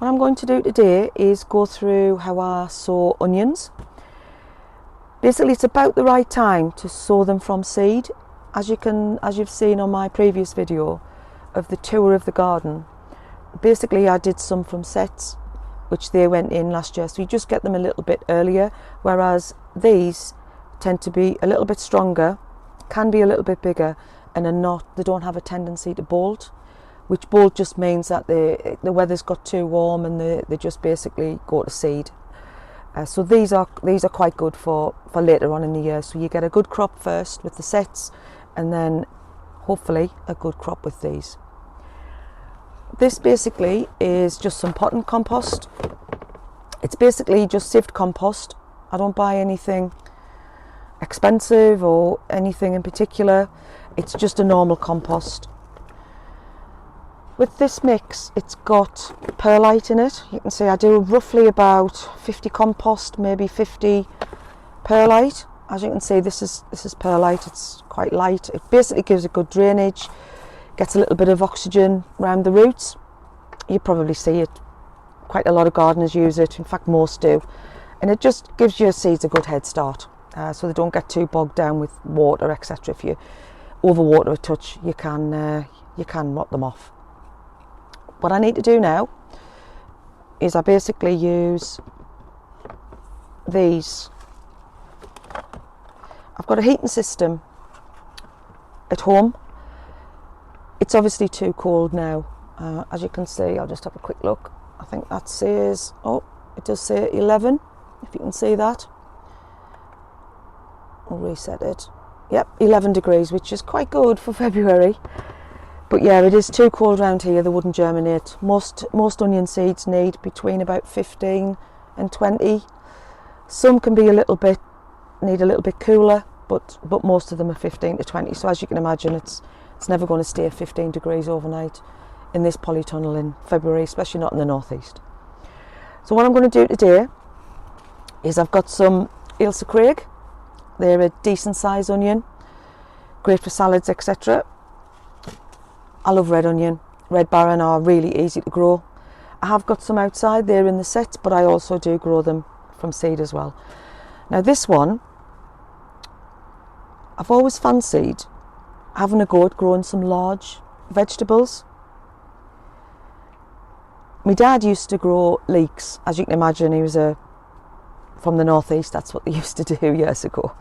What I'm going to do today is go through how I sow onions. Basically, it's about the right time to sow them from seed. As you've seen on my previous video of the tour of the garden, basically I did some from sets, which they went in last year, so you just get them a little bit earlier, whereas these tend to be a little bit stronger, can be a little bit bigger, and they don't have a tendency to bolt, which bolt just means that the weather's got too warm and they just basically go to seed. So these are quite good for later on in the year, so you get a good crop first with the sets and then hopefully a good crop with these. This basically is just some potting compost. It's basically just sieved compost. I don't buy anything expensive or anything in particular. It's just a normal compost. With this mix, it's got perlite in it. You can see I do roughly about 50 compost, maybe 50 perlite. As you can see, this is perlite. It's quite light. It basically gives a good drainage, gets a little bit of oxygen around the roots. You probably see it. Quite a lot of gardeners use it. In fact, most do. And it just gives your seeds a good head start, so they don't get too bogged down with water, etc. If you overwater a touch, you can rot them off. What I need to do now is I basically use these. I've got a heating system at home. It's obviously too cold now. As you can see, I'll just have a quick look. I think that says, oh, it does say 11, if you can see that. I'll reset it. Yep, 11 degrees, which is quite good for February. But yeah, it is too cold around here, they wouldn't germinate. Most onion seeds need between about 15 and 20. Some can be need a little bit cooler, but most of them are 15 to 20. So as you can imagine, it's never going to stay 15 degrees overnight in this polytunnel in February, especially not in the northeast. So what I'm going to do today is I've got some Ailsa Craig. They're a decent size onion, great for salads, etc. I love red onion. Red Baron are really easy to grow. I have got some outside there in the sets, but I also do grow them from seed as well. Now this one, I've always fancied having a go at growing some large vegetables. My dad used to grow leeks. As you can imagine, he was from the northeast. That's what they used to do years ago.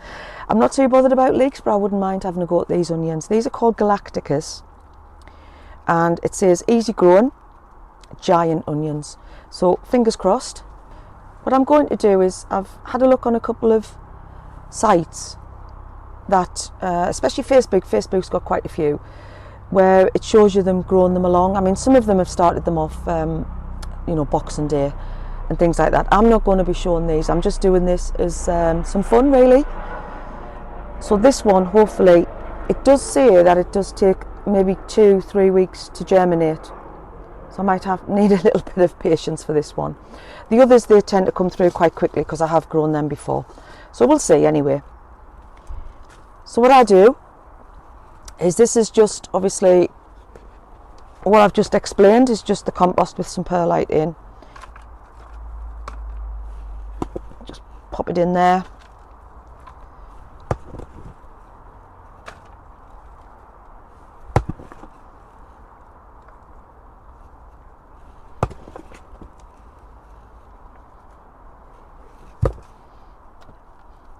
I'm not too bothered about leeks, but I wouldn't mind having a go at these onions. These are called Galacticus, and it says easy growing giant onions. So fingers crossed. What I'm going to do is I've had a look on a couple of sites that, especially Facebook's got quite a few, where it shows you them growing them along. I mean, some of them have started them off, Boxing Day and things like that. I'm not going to be showing these. I'm just doing this as some fun, really. So this one, hopefully, it does say that it does take maybe 2-3 weeks to germinate. So I might need a little bit of patience for this one. The others, they tend to come through quite quickly because I have grown them before. So we'll see anyway. So what I do is, this is just obviously what I've just explained, is just the compost with some perlite in. Just pop it in there.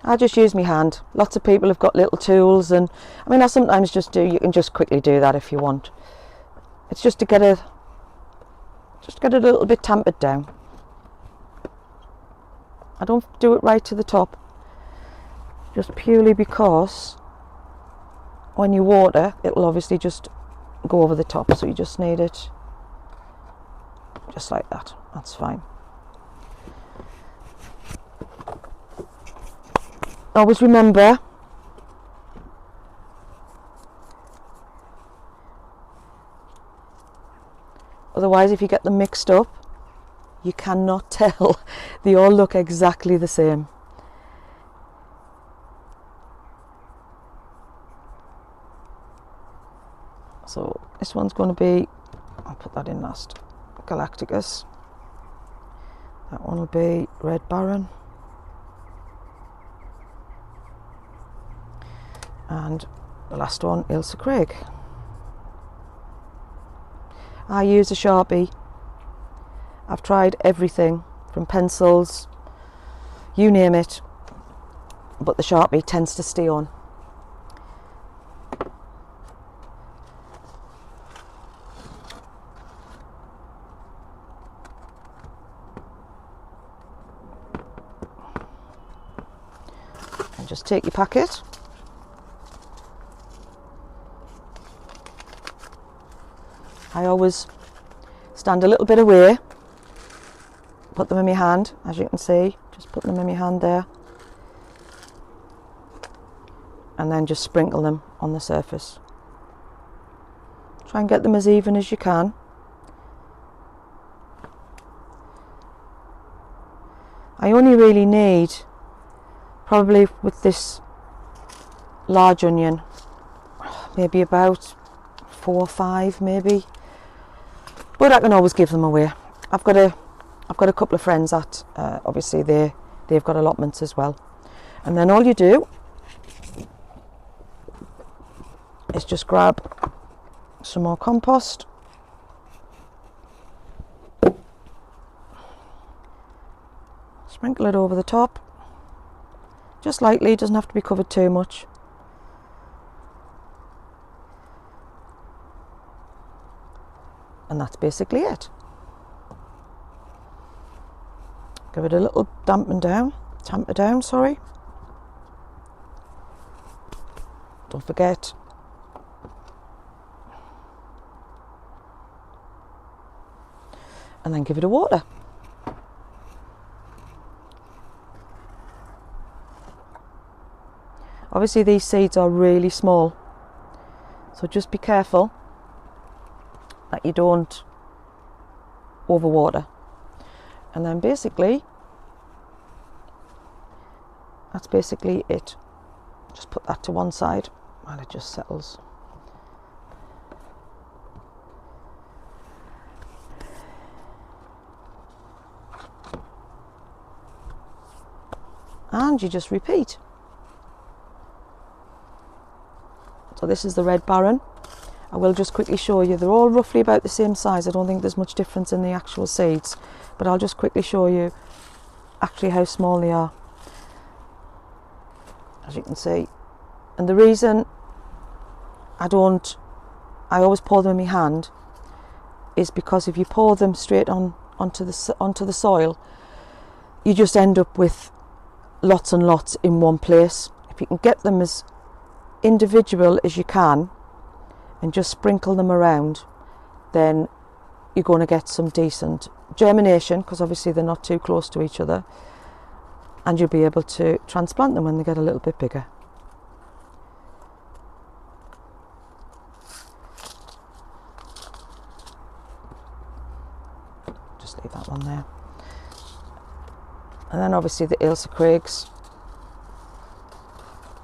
I just use my hand. Lots of people have got little tools, and I mean, I sometimes just do. You can just quickly do that if you want. It's just to get a little bit tampered down. I don't do it right to the top, just purely because when you water, it'll obviously just go over the top. So you just need it just like that. That's fine. Always remember, otherwise if you get them mixed up, you cannot tell. They all look exactly the same. So this one's going to be, I'll put that in last, Galacticus. That one will be Red Baron. And the last one, Ailsa Craig. I use a Sharpie. I've tried everything from pencils, you name it, but the Sharpie tends to stay on. And just take your packet. I always stand a little bit away, put them in my hand, as you can see, just put them in my hand there, and then just sprinkle them on the surface. Try and get them as even as you can. I only really need, probably with this large onion, maybe about 4 or 5 maybe, but I can always give them away. I've got a couple of friends that obviously they've got allotments as well, and then all you do is just grab some more compost, sprinkle it over the top, just lightly, it doesn't have to be covered too much. And that's basically it. Give it a little tamper down, sorry. Don't forget. And then give it a water. Obviously these seeds are really small, so just be careful that you don't overwater. And then basically, that's basically it. Just put that to one side while it just settles. And you just repeat. So this is the Red Baron. I will just quickly show you, they're all roughly about the same size. I don't think there's much difference in the actual seeds, but I'll just quickly show you actually how small they are, as you can see. And the reason I always pour them in my hand is because if you pour them straight onto the soil, you just end up with lots and lots in one place. If you can get them as individual as you can and just sprinkle them around, then you're going to get some decent germination, because obviously they're not too close to each other, and you'll be able to transplant them when they get a little bit bigger. Just leave that one there. And then obviously the Ailsa Craigs,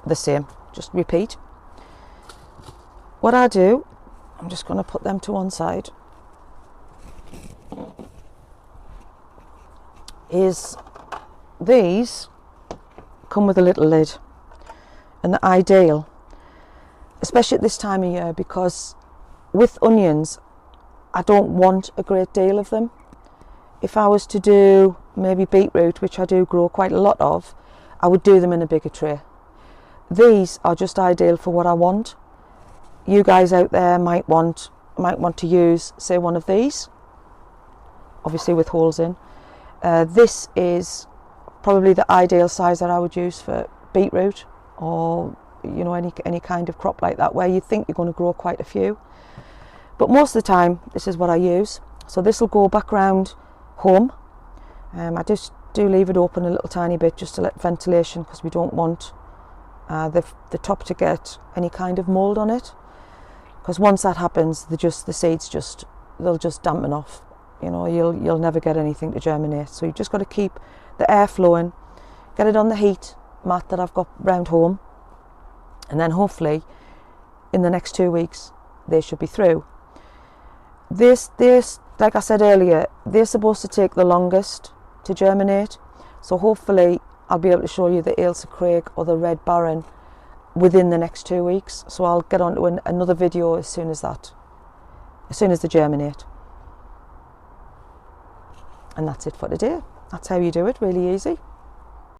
the same, just repeat. What I do, I'm just going to put them to one side, is these come with a little lid, and the ideal, especially at this time of year, because with onions I don't want a great deal of them. If I was to do maybe beetroot, which I do grow quite a lot of, I would do them in a bigger tray. These are just ideal for what I want. You guys out there might want to use, say, one of these, obviously with holes in. This is probably the ideal size that I would use for beetroot, or any kind of crop like that, where you think you're going to grow quite a few. But most of the time, this is what I use. So this will go back round home. I just do leave it open a little tiny bit just to let ventilation, because we don't want the top to get any kind of mould on it, because once that happens, the seeds they'll just dampen off. You'll never get anything to germinate. So you've just got to keep the air flowing, get it on the heat mat that I've got round home, and then hopefully in the next 2 weeks they should be through. This, like I said earlier, they're supposed to take the longest to germinate. So hopefully I'll be able to show you the Ailsa Craig or the Red Baron within the next 2 weeks. So I'll get on to another video as soon as they germinate. And that's it for today. That's how you do it, really easy.